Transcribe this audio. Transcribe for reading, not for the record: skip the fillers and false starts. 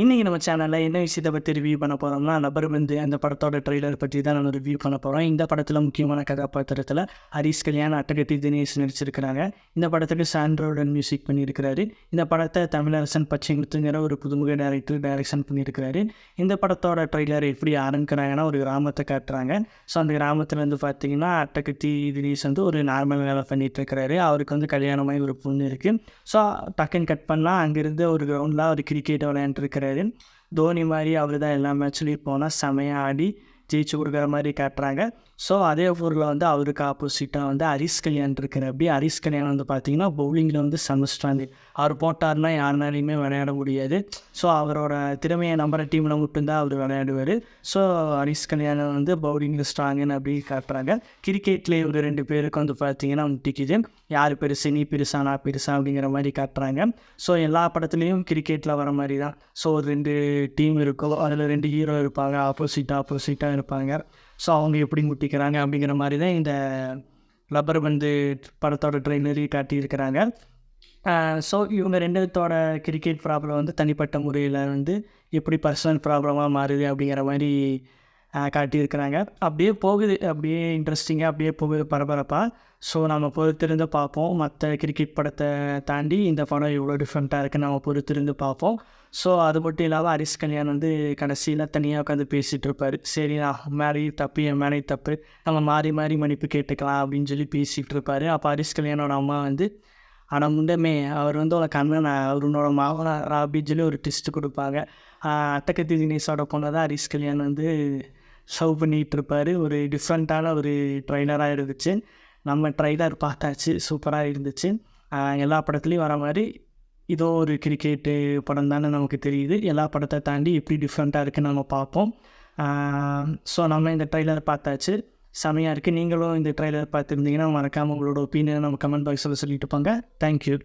இன்றைக்கி நம்ம சேனலில் என்ன விஷயத்தை பற்றி ரிவ்யூ பண்ண போகிறோம்னா, லப்பர்பந்து அந்த படத்தோட ட்ரெய்லர் பற்றி தான் நம்ம ரிவ்யூ பண்ண போகிறோம். இந்த படத்தில் முக்கியமான கதாபாத்திரத்தில் ஹரிஷ் கல்யாண், அட்டகத்தி தினேஷ் நடிச்சிருக்கிறாங்க. இந்த படத்துக்கு சாண்ட்ரோடன் மியூசிக் பண்ணியிருக்கிறாரு. இந்த படத்தை தமிழரசன் பச்சைமுத்துங்கிற ஒரு புதுமுக டைரக்டர் டைரக்ஷன் பண்ணியிருக்கிறாரு. இந்த படத்தோட ட்ரெய்லர் எப்படி ஆரம்பிக்கிறாங்கன்னா, ஒரு கிராமத்தை காட்டுறாங்க. ஸோ அந்த கிராமத்தில் வந்து பார்த்திங்கன்னா, அட்டகத்தி தினேஷ் வந்து ஒரு நார்மல் வேலை பண்ணிகிட்ருக்கிறாரு. அவருக்கு வந்து கல்யாணமாகி ஒரு பொண்ணு இருக்குது. ஸோ டக்குன்னு கட் பண்ணால் அங்கேருந்து ஒரு கிரவுண்டில் ஒரு கிரிக்கெட் விளையாண்டுருக்கிறாரு. தோனி மாதிரி அவர் தான் எல்லா மேட்ச்லேயும் போனால் செமையாக ஆடி ஜெயிச்சு கொடுக்குற மாதிரி காட்டுறாங்க. ஸோ அதே ஊரில் வந்து அவருக்கு ஆப்போசிட்டாக வந்து ஹரிஷ் கல்யாண் இருக்கிறாப்படி. ஹரிஷ் கல்யாண் வந்து பார்த்திங்கன்னா பவுலிங்கில் வந்து செமஸ்ட்ராங்கு. அவர் போட்டார்னா யாருனாலையுமே விளையாட முடியாது. ஸோ அவரோட திறமையை நம்புகிற டீமில் மட்டும்தான் அவர் விளையாடுவார். ஸோ ஹரிஷ் கல்யாண் வந்து பவுலிங்கில் ஸ்ட்ராங்குன்னு அப்படி காட்டுறாங்க. கிரிக்கெட்லேயே ஒரு 2 பேருக்கு வந்து பார்த்திங்கன்னா முட்டிக்குது. யார் பெருசு, நீ பெருசா நான் பெருசா அப்படிங்கிற மாதிரி காட்டுறாங்க. ஸோ எல்லா படத்துலேயும் கிரிக்கெட்டில் வர மாதிரி தான். ஸோ ஒரு 2 டீம் இருக்கும், அதில் 2 ஹீரோ இருப்பாங்க, ஆப்போசிட்டாக இருப்பாங்க. ஸோ அவங்க எப்படி முட்டிக்கிறாங்க அப்படிங்கிற மாதிரி தான் இந்த லப்பர்பந்து படத்தோட ட்ரெய்லரையும் காட்டியிருக்கிறாங்க. ஸோ இவங்க 2 கிரிக்கெட் ப்ராப்ளம் வந்து தனிப்பட்ட முறையில் வந்து எப்படி பர்சனல் ப்ராப்ளமாக மாறுது அப்படிங்கிற மாதிரி காட்டியிருக்கிறாங்க. அப்படியே போகுது, அப்படியே இன்ட்ரெஸ்டிங்காக அப்படியே போகுது பரபரப்பாக. ஸோ நம்ம பொறுத்திருந்து பார்ப்போம். மற்ற கிரிக்கெட் படத்தை தாண்டி இந்த படம் எவ்வளோ டிஃப்ரெண்ட்டாக இருக்குன்னு நம்ம பொறுத்திருந்து பார்ப்போம். ஸோ அது மட்டும் இல்லாமல் ஹரிஷ் கல்யாண் வந்து கடைசியில் தனியாக உட்காந்து பேசிகிட்டு இருப்பார். சரி, நான் மேலேயும் தப்பு, என் மேலேயும் தப்பு, நம்ம மாறி மாறி மன்னிப்பு கேட்டுக்கலாம் அப்படின்னு சொல்லி பேசிகிட்டு இருப்பார். அப்போ ஹரிஷ் கல்யாணோட அம்மா வந்து ஆனால் முண்டமே அவர் வந்து உனக்கு அண்ணன், அவரோட மாமனார் அப்படின்னு சொல்லி ஒரு ட்விஸ்ட்டு கொடுப்பாங்க. அட்டகத்தி தினேஷோட பொண்ணை தான் ஹரிஷ் கல்யாண் வந்து ஷவ் பண்ணிகிட்ருப்பார். ஒரு டிஃப்ரெண்ட்டான ஒரு ட்ரெய்லராக இருந்துச்சு. நம்ம ட்ரெய்லர் பார்த்தாச்சு, சூப்பராக இருந்துச்சு. எல்லா படத்துலேயும் வர மாதிரி இதோ ஒரு கிரிக்கெட்டு படம் தானே நமக்கு தெரியுது. எல்லா படத்தை தாண்டி எப்படி டிஃப்ரெண்ட்டாக இருக்குதுன்னு நம்ம பார்ப்போம். ஸோ நம்ம இந்த ட்ரெய்லர் பார்த்தாச்சு, செமையாக இருக்குது. நீங்களும் இந்த ட்ரெய்லர் பார்த்துருந்தீங்கன்னா மறக்காமல் உங்களோட ஒப்பீனியனை நம்ம கமெண்ட் பாக்ஸில் சொல்லிட்டு போங்க. தேங்க்யூ.